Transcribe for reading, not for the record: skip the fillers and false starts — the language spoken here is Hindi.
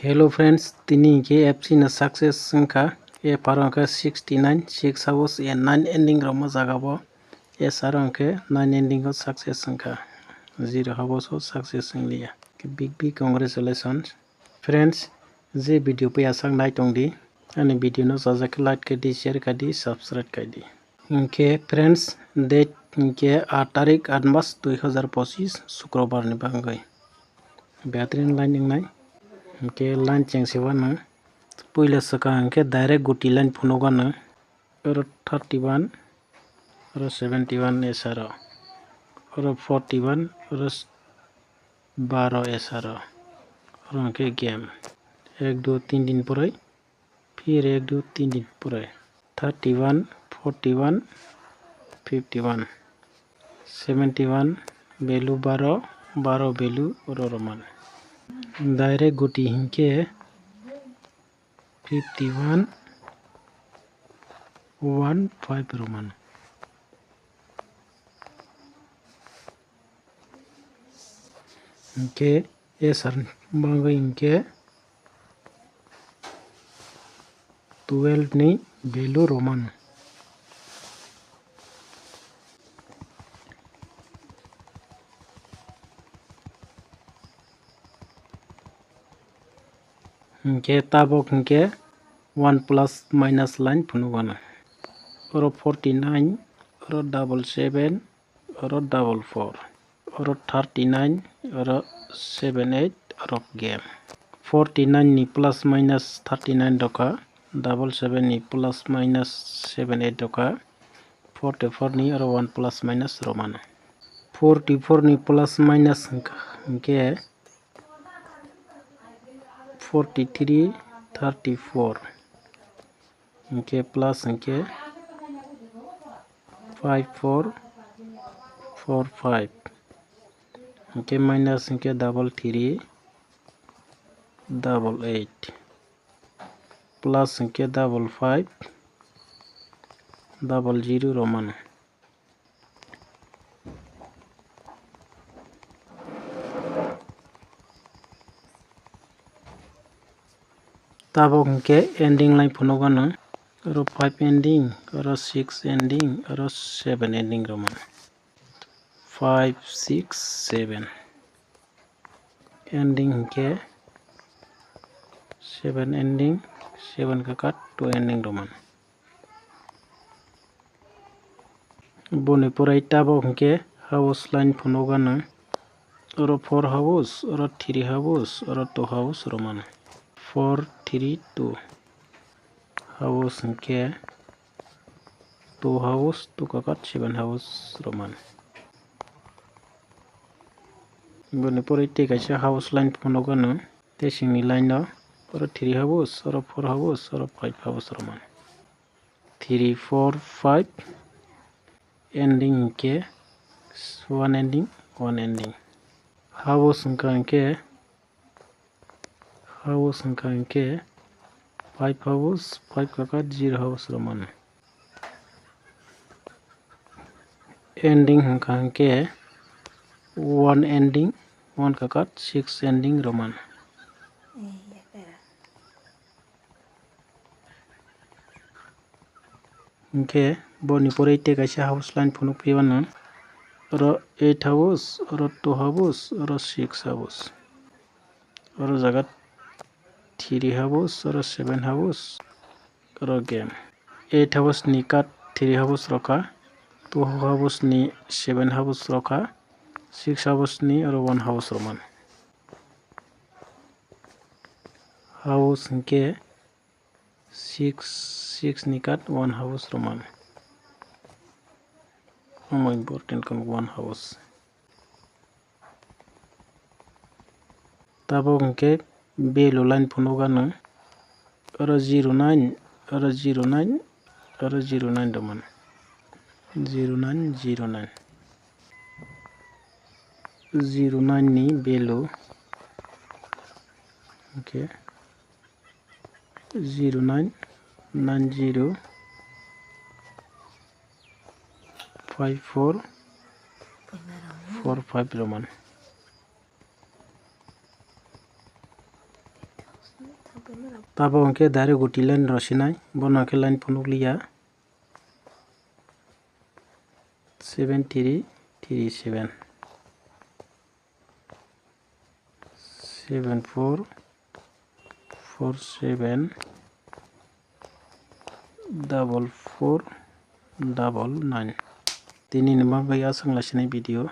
Hello friends, tini ke FC na success sengka e parong ke 69 6 hours e 9 ending roma jagabo e sarong ke 9 ending o success sengka 0 hours o success senglia big congratulations friends je video pe asang nai tongdi ani video no sajak like ke di share ka di subscribe ka di inke friends date inke 8 tarik 8 mas 2025 शुक्रबार ni bangai beatrin line nai के लाइन चेंगसेवानो पहले सका के डायरेक्ट गुटी लाइन फुनोगानो और 31 और 71 एसारो और 41 और 12 एसारो और के गेम 1 2 3 दिन पर फिर 1 2 3 दिन पर 31 41 51 71 वैल्यू 12 वैल्यू और रोमान डायरेक्ट गुटी हिंके 51 15 रोमान इनके ये सर बांगे इनके 12 नी वैल्यू रोमान इनके ताबोक इनके 1 प्लस माइनस लाइन फुनुगाना और 49 और 77 और 44 और 39 और 78 और गेम 49 नी प्लस माइनस 39 डका 77 नी प्लस माइनस 78 डका 44 नी और 1 प्लस माइनस रोमान 44 नी प्लस माइनस के 43 34 इनके प्लस इनके 5445 इनके माइनस इनके 3388 प्लस इनके 5500 रोमान तब इनके एंडिंग लाइन फुनोगानो और 5 एंडिंग और 6 एंडिंग और 7 एंडिंग रोमान 5 6 7 एंडिंग के 7 एंडिंग 7 का काट 2 एंडिंग रोमान बोने पुराई टाबो के हाउस लाइन फुनोगानो और 4 हाउस और 3 हाउस और 2 हाउस रोमान 4 3 2 हाउस के 2 हाउस 2 का काट 7 हाउस रोमान बोने पुराई टेकाइसे हाउस लाइन फुनोगानो तेसिंगनी लाइन और 3 हाउस और 4 हाउस और 5 हाउस रोमान 3 4 5 एंडिंग के 1 एंडिंग 1 एंडिंग हाउस के 5 हाउस 5 का काट 0 हाउस रोमान एंडिंग के 1 एंडिंग 1 का काट 6 एंडिंग रोमान इनके बोनी पर टेकाइसे हाउस लाइन फुनुक फैबानो और 8 हाउस और 2 हाउस और 6 हाउस और जगह 3 हाउस और 7 हाउस और गेम 8 हाउस नी काट 3 हाउस रखा 2 हाउस नी 7 हाउस रखा 6 हाउस नी और 1 हाउस रोमान हाउस के 6 नी काट 1 हाउस रोमान इम्पोर्टेंट कन 1 हाउस तब उनके बेलो लाइन फुनोगानो और 09 और 09 और 09 रोमान 09 नी बेलो ओके 09 90 54 45 रोमान Tabo angke dari guti line rosinai bono angke line punukliya 7337 7447 4499 tini nama bai asang lasinai video